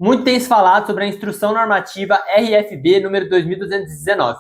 Muito tem se falado sobre a Instrução Normativa RFB número 2219.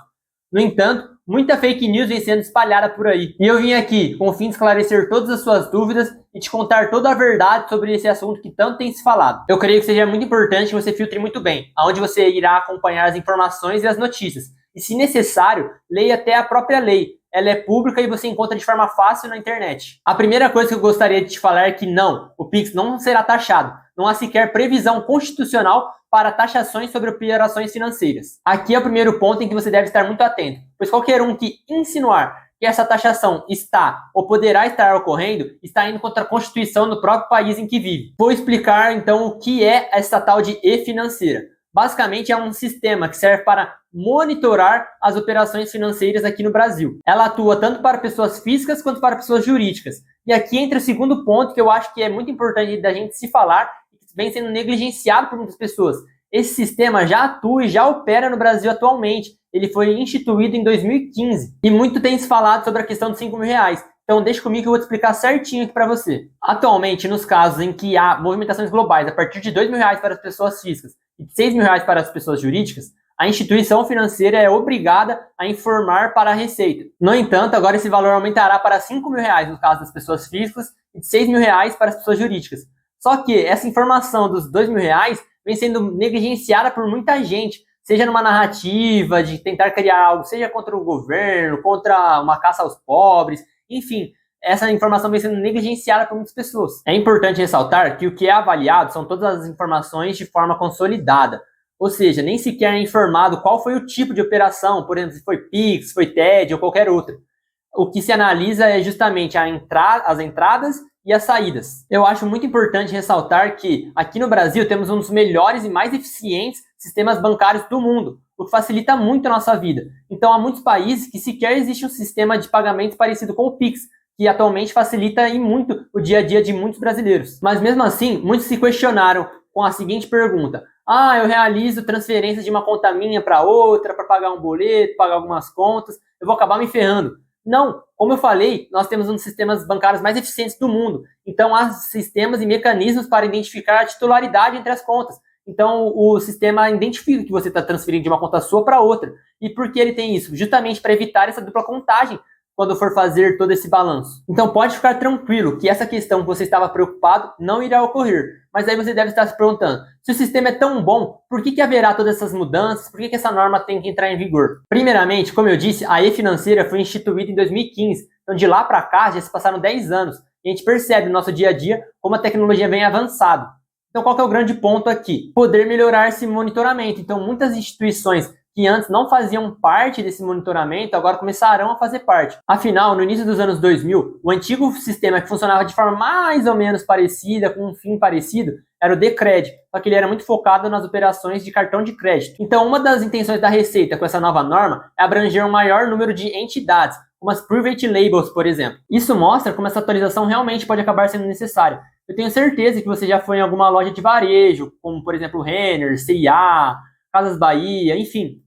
No entanto, muita fake news vem sendo espalhada por aí. E eu vim aqui com o fim de esclarecer todas as suas dúvidas e te contar toda a verdade sobre esse assunto que tanto tem se falado. Eu creio que seja muito importante que você filtre muito bem, aonde você irá acompanhar as informações e as notícias. E, se necessário, leia até a própria lei. Ela é pública e você encontra de forma fácil na internet. A primeira coisa que eu gostaria de te falar é que não, o Pix não será taxado. Não há sequer previsão constitucional para taxações sobre operações financeiras. Aqui é o primeiro ponto em que você deve estar muito atento, pois qualquer um que insinuar que essa taxação está ou poderá estar ocorrendo, está indo contra a Constituição do próprio país em que vive. Vou explicar então o que é essa tal de e-financeira. Basicamente é um sistema que serve para monitorar as operações financeiras aqui no Brasil. Ela atua tanto para pessoas físicas quanto para pessoas jurídicas. E aqui entra o segundo ponto que eu acho que é muito importante da gente se falar, e que vem sendo negligenciado por muitas pessoas. Esse sistema já atua e já opera no Brasil atualmente. Ele foi instituído em 2015. E muito tem se falado sobre a questão dos R$ 5.000. Então deixa comigo que eu vou te explicar certinho aqui para você. Atualmente, nos casos em que há movimentações globais a partir de R$ 2.000 para as pessoas físicas e de R$ 6.000 para as pessoas jurídicas, a instituição financeira é obrigada a informar para a Receita. No entanto, agora esse valor aumentará para R$ 5.000 no caso das pessoas físicas e de R$ 6.000 para as pessoas jurídicas. Só que essa informação dos R$ 2.000 vem sendo negligenciada por muita gente, seja numa narrativa de tentar criar algo, seja contra o governo, contra uma caça aos pobres, enfim, essa informação vem sendo negligenciada por muitas pessoas. É importante ressaltar que o que é avaliado são todas as informações de forma consolidada, ou seja, nem sequer é informado qual foi o tipo de operação, por exemplo, se foi Pix, foi TED ou qualquer outra. O que se analisa é justamente as entradas e as saídas. Eu acho muito importante ressaltar que aqui no Brasil temos um dos melhores e mais eficientes sistemas bancários do mundo, o que facilita muito a nossa vida. Então há muitos países que sequer existe um sistema de pagamento parecido com o Pix, que atualmente facilita e muito o dia a dia de muitos brasileiros. Mas mesmo assim, muitos se questionaram com a seguinte pergunta: eu realizo transferências de uma conta minha para outra, para pagar um boleto, pagar algumas contas, eu vou acabar me ferrando. Não, como eu falei, nós temos um dos sistemas bancários mais eficientes do mundo. Então há sistemas e mecanismos para identificar a titularidade entre as contas. Então o sistema identifica que você está transferindo de uma conta sua para outra. E por que ele tem isso? Justamente para evitar essa dupla contagem quando for fazer todo esse balanço. Então pode ficar tranquilo que essa questão que você estava preocupado não irá ocorrer. Mas aí você deve estar se perguntando, se o sistema é tão bom, por que haverá todas essas mudanças? Por que essa norma tem que entrar em vigor? Primeiramente, como eu disse, a e-financeira foi instituída em 2015. Então de lá para cá já se passaram 10 anos. E a gente percebe no nosso dia a dia como a tecnologia vem avançando. Então qual que é o grande ponto aqui? Poder melhorar esse monitoramento. Então muitas instituições que antes não faziam parte desse monitoramento, agora começarão a fazer parte. Afinal, no início dos anos 2000, o antigo sistema que funcionava de forma mais ou menos parecida, com um fim parecido, era o Decred, só que ele era muito focado nas operações de cartão de crédito. Então, uma das intenções da Receita com essa nova norma é abranger um maior número de entidades, como as private labels, por exemplo. Isso mostra como essa atualização realmente pode acabar sendo necessária. Eu tenho certeza que você já foi em alguma loja de varejo, como por exemplo Renner, C&A, Casas Bahia, enfim.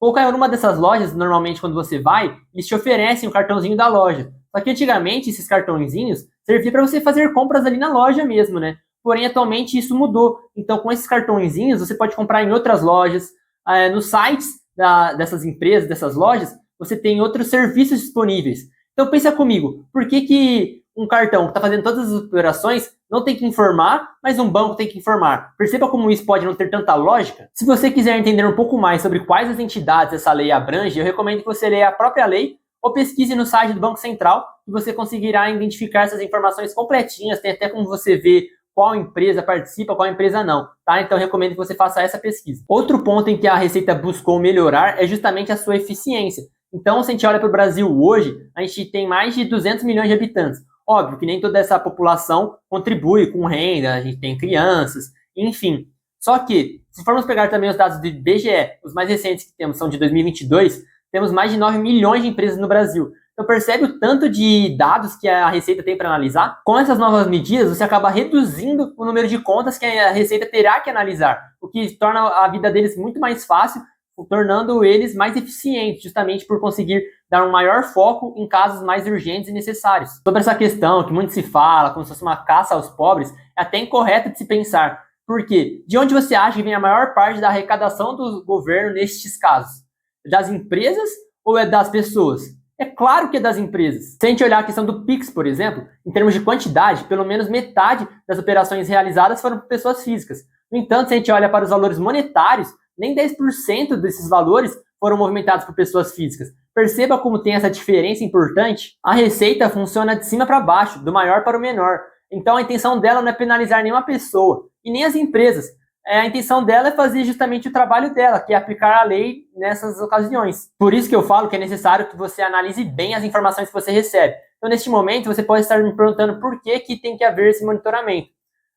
Qualquer uma dessas lojas, normalmente quando você vai, eles te oferecem o cartãozinho da loja. Só que antigamente esses cartõezinhos serviam para você fazer compras ali na loja mesmo, né? Porém, atualmente isso mudou. Então, com esses cartõezinhos, você pode comprar em outras lojas. Nos sites dessas empresas, dessas lojas, você tem outros serviços disponíveis. Então, pensa comigo, por que um cartão que está fazendo todas as operações não tem que informar, mas um banco tem que informar? Perceba como isso pode não ter tanta lógica. Se você quiser entender um pouco mais sobre quais as entidades essa lei abrange, eu recomendo que você leia a própria lei ou pesquise no site do Banco Central, que você conseguirá identificar essas informações completinhas. Tem até como você ver qual empresa participa, qual empresa não, tá? Então eu recomendo que você faça essa pesquisa. Outro ponto em que a Receita buscou melhorar é justamente a sua eficiência. Então, se a gente olha para o Brasil hoje, a gente tem mais de 200 milhões de habitantes. Óbvio que nem toda essa população contribui com renda, a gente tem crianças, enfim. Só que, se formos pegar também os dados do IBGE, os mais recentes que temos são de 2022, temos mais de 9 milhões de empresas no Brasil. Então percebe o tanto de dados que a Receita tem para analisar? Com essas novas medidas, você acaba reduzindo o número de contas que a Receita terá que analisar, o que torna a vida deles muito mais fácil, tornando eles mais eficientes, justamente por conseguir dar um maior foco em casos mais urgentes e necessários. Sobre essa questão que muito se fala, como se fosse uma caça aos pobres, é até incorreto de se pensar, Por quê? De onde você acha que vem a maior parte da arrecadação do governo nestes casos? Das empresas ou é das pessoas? É claro que é das empresas. Se a gente olhar a questão do Pix, por exemplo, em termos de quantidade, pelo menos metade das operações realizadas foram por pessoas físicas. No entanto, se a gente olha para os valores monetários, nem 10% desses valores foram movimentados por pessoas físicas. Perceba como tem essa diferença importante. A receita funciona de cima para baixo, do maior para o menor. Então a intenção dela não é penalizar nenhuma pessoa e nem as empresas. A intenção dela é fazer justamente o trabalho dela, que é aplicar a lei nessas ocasiões. Por isso que eu falo que é necessário que você analise bem as informações que você recebe. Então, neste momento, você pode estar me perguntando por que tem que haver esse monitoramento.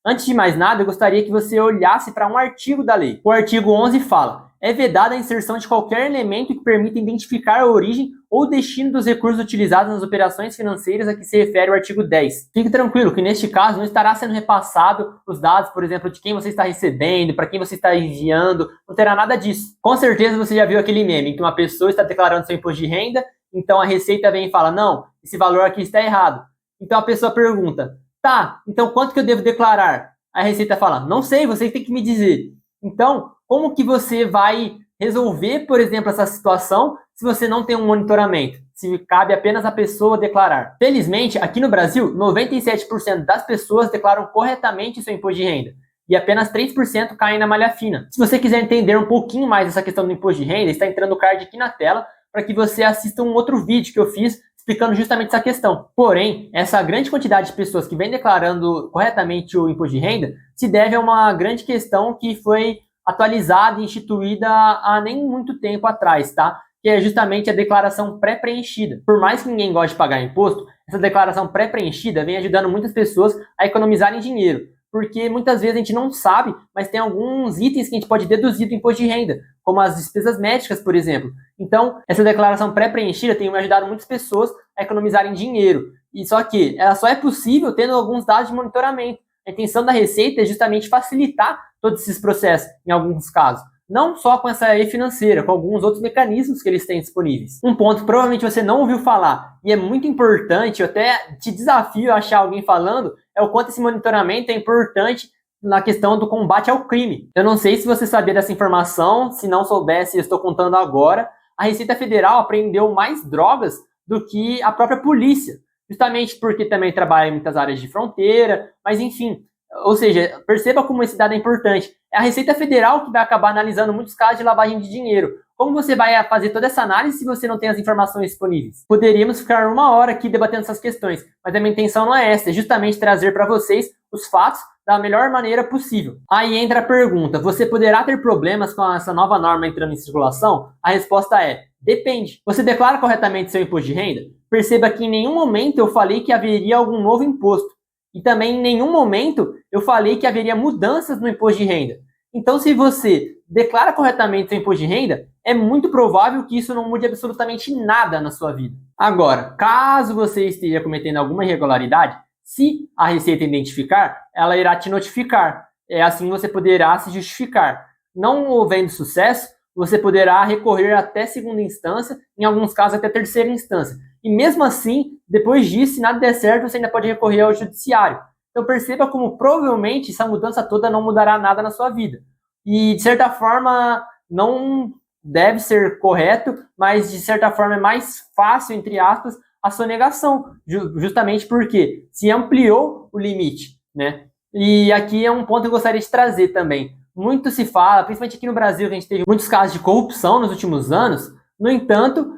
Antes de mais nada, eu gostaria que você olhasse para um artigo da lei. O artigo 11 fala: é vedada a inserção de qualquer elemento que permita identificar a origem ou destino dos recursos utilizados nas operações financeiras a que se refere o artigo 10. Fique tranquilo que neste caso não estará sendo repassado os dados, por exemplo, de quem você está recebendo, para quem você está enviando, não terá nada disso. Com certeza você já viu aquele meme em que uma pessoa está declarando seu imposto de renda, então a Receita vem e fala: não, esse valor aqui está errado. Então a pessoa pergunta: tá, então quanto que eu devo declarar? A Receita fala: não sei, você tem que me dizer. Então, como que você vai resolver, por exemplo, essa situação se você não tem um monitoramento? Se cabe apenas a pessoa declarar. Felizmente, aqui no Brasil, 97% das pessoas declaram corretamente seu imposto de renda. E apenas 3% caem na malha fina. Se você quiser entender um pouquinho mais essa questão do imposto de renda, está entrando o card aqui na tela para que você assista um outro vídeo que eu fiz explicando justamente essa questão. Porém, essa grande quantidade de pessoas que vem declarando corretamente o imposto de renda se deve a uma grande questão que foi atualizada e instituída há nem muito tempo atrás, tá? Que é justamente a declaração pré-preenchida. Por mais que ninguém goste de pagar imposto, essa declaração pré-preenchida vem ajudando muitas pessoas a economizarem dinheiro. Porque muitas vezes a gente não sabe, mas tem alguns itens que a gente pode deduzir do imposto de renda, como as despesas médicas, por exemplo. Então, essa declaração pré-preenchida tem ajudado muitas pessoas a economizarem dinheiro. E só que ela só é possível tendo alguns dados de monitoramento. A intenção da Receita é justamente facilitar todos esses processos, em alguns casos. Não só com essa e-financeira, com alguns outros mecanismos que eles têm disponíveis. Um ponto que provavelmente você não ouviu falar, e é muito importante, eu até te desafio a achar alguém falando, é o quanto esse monitoramento é importante na questão do combate ao crime. Eu não sei se você sabia dessa informação, se não soubesse, eu estou contando agora. A Receita Federal apreendeu mais drogas do que a própria polícia, justamente porque também trabalha em muitas áreas de fronteira, mas enfim. Ou seja, perceba como esse dado é importante. É a Receita Federal que vai acabar analisando muitos casos de lavagem de dinheiro. Como você vai fazer toda essa análise se você não tem as informações disponíveis? Poderíamos ficar uma hora aqui debatendo essas questões, mas a minha intenção não é essa, é justamente trazer para vocês os fatos da melhor maneira possível. Aí entra a pergunta: você poderá ter problemas com essa nova norma entrando em circulação? A resposta é: depende. Você declara corretamente seu imposto de renda? Perceba que em nenhum momento eu falei que haveria algum novo imposto. E também em nenhum momento eu falei que haveria mudanças no imposto de renda. Então, se você declara corretamente seu imposto de renda, é muito provável que isso não mude absolutamente nada na sua vida. Agora, caso você esteja cometendo alguma irregularidade, se a Receita identificar, ela irá te notificar. Assim você poderá se justificar. Não havendo sucesso, você poderá recorrer até segunda instância, em alguns casos até terceira instância. E mesmo assim, depois disso, se nada der certo, você ainda pode recorrer ao judiciário. Então perceba como provavelmente essa mudança toda não mudará nada na sua vida. E de certa forma não deve ser correto, mas de certa forma é mais fácil, entre aspas, a sonegação. Justamente porque se ampliou o limite, né? E aqui é um ponto que eu gostaria de trazer também. Muito se fala, principalmente aqui no Brasil, que a gente teve muitos casos de corrupção nos últimos anos. No entanto,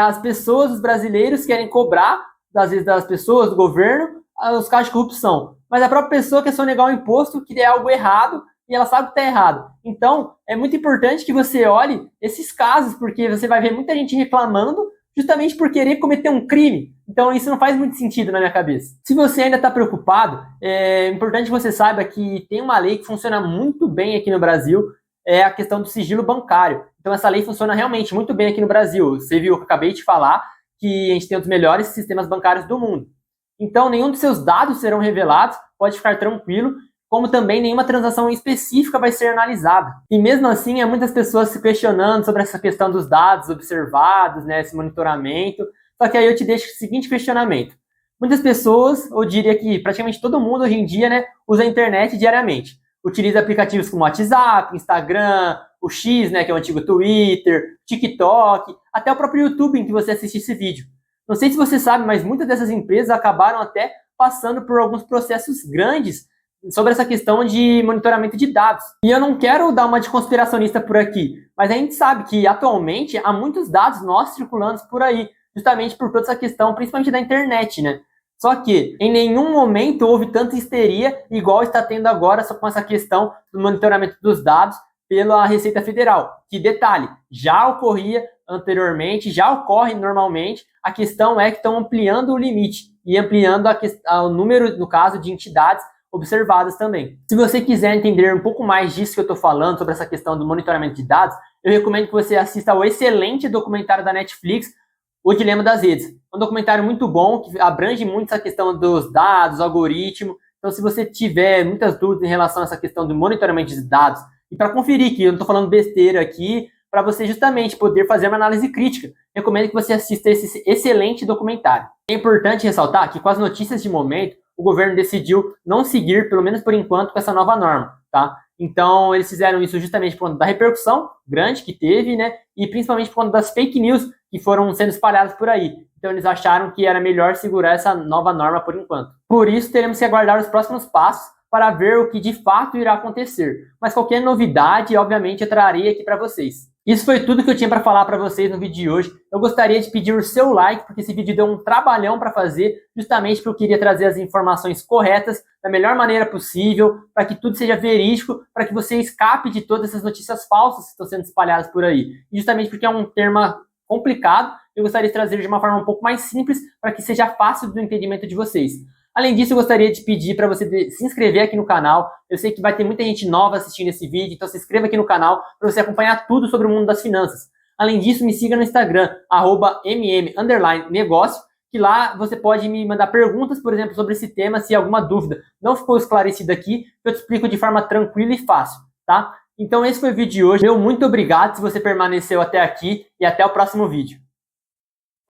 as pessoas, os brasileiros, querem cobrar, às vezes, das pessoas, do governo, os casos de corrupção. Mas a própria pessoa quer sonegar o imposto, que é algo errado, e ela sabe que está errado. Então, é muito importante que você olhe esses casos, porque você vai ver muita gente reclamando justamente por querer cometer um crime. Então, isso não faz muito sentido na minha cabeça. Se você ainda está preocupado, é importante que você saiba que tem uma lei que funciona muito bem aqui no Brasil, é a questão do sigilo bancário. Então, essa lei funciona realmente muito bem aqui no Brasil. Você viu que eu acabei de falar que a gente tem um dos melhores sistemas bancários do mundo. Então, nenhum dos seus dados serão revelados, pode ficar tranquilo, como também nenhuma transação específica vai ser analisada. E mesmo assim, há muitas pessoas se questionando sobre essa questão dos dados observados, né, esse monitoramento. Só que aí eu te deixo o seguinte questionamento. Muitas pessoas, eu diria que praticamente todo mundo hoje em dia, né, usa a internet diariamente. utiliza aplicativos como WhatsApp, Instagram, o X, né, que é o antigo Twitter, TikTok, até o próprio YouTube em que você assiste esse vídeo. Não sei se você sabe, mas muitas dessas empresas acabaram até passando por alguns processos grandes sobre essa questão de monitoramento de dados. E eu não quero dar uma de conspiracionista por aqui, mas a gente sabe que atualmente há muitos dados nossos circulando por aí, justamente por toda essa questão, principalmente da internet, né? Só que em nenhum momento houve tanta histeria igual está tendo agora só com essa questão do monitoramento dos dados pela Receita Federal. Que detalhe, já ocorria anteriormente, já ocorre normalmente, a questão é que estão ampliando o limite e ampliando o número, no caso, de entidades observadas também. Se você quiser entender um pouco mais disso que eu estou falando, sobre essa questão do monitoramento de dados, eu recomendo que você assista ao excelente documentário da Netflix, O Dilema das Redes. É um documentário muito bom, que abrange muito essa questão dos dados, algoritmo. Então, se você tiver muitas dúvidas em relação a essa questão do monitoramento de dados, e para conferir que eu não estou falando besteira aqui, para você justamente poder fazer uma análise crítica, recomendo que você assista esse excelente documentário. É importante ressaltar que com as notícias de momento, o governo decidiu não seguir, pelo menos por enquanto, com essa nova norma, tá? Então, eles fizeram isso justamente por conta da repercussão grande que teve, né? E principalmente por conta das fake news que foram sendo espalhadas por aí. Então, eles acharam que era melhor segurar essa nova norma por enquanto. Por isso, teremos que aguardar os próximos passos para ver o que de fato irá acontecer. Mas qualquer novidade, obviamente, eu trarei aqui para vocês. Isso foi tudo que eu tinha para falar para vocês no vídeo de hoje. Eu gostaria de pedir o seu like, porque esse vídeo deu um trabalhão para fazer, justamente porque eu queria trazer as informações corretas, da melhor maneira possível, para que tudo seja verídico, para que você escape de todas essas notícias falsas que estão sendo espalhadas por aí. E justamente porque é um tema complicado, eu gostaria de trazer de uma forma um pouco mais simples, para que seja fácil do entendimento de vocês. Além disso, eu gostaria de pedir para você se inscrever aqui no canal. Eu sei que vai ter muita gente nova assistindo esse vídeo, então se inscreva aqui no canal para você acompanhar tudo sobre o mundo das finanças. Além disso, me siga no Instagram, @mm_negócio, que lá você pode me mandar perguntas, por exemplo, sobre esse tema, se alguma dúvida não ficou esclarecida aqui, eu te explico de forma tranquila e fácil, tá? Então esse foi o vídeo de hoje. Meu muito obrigado se você permaneceu até aqui e até o próximo vídeo.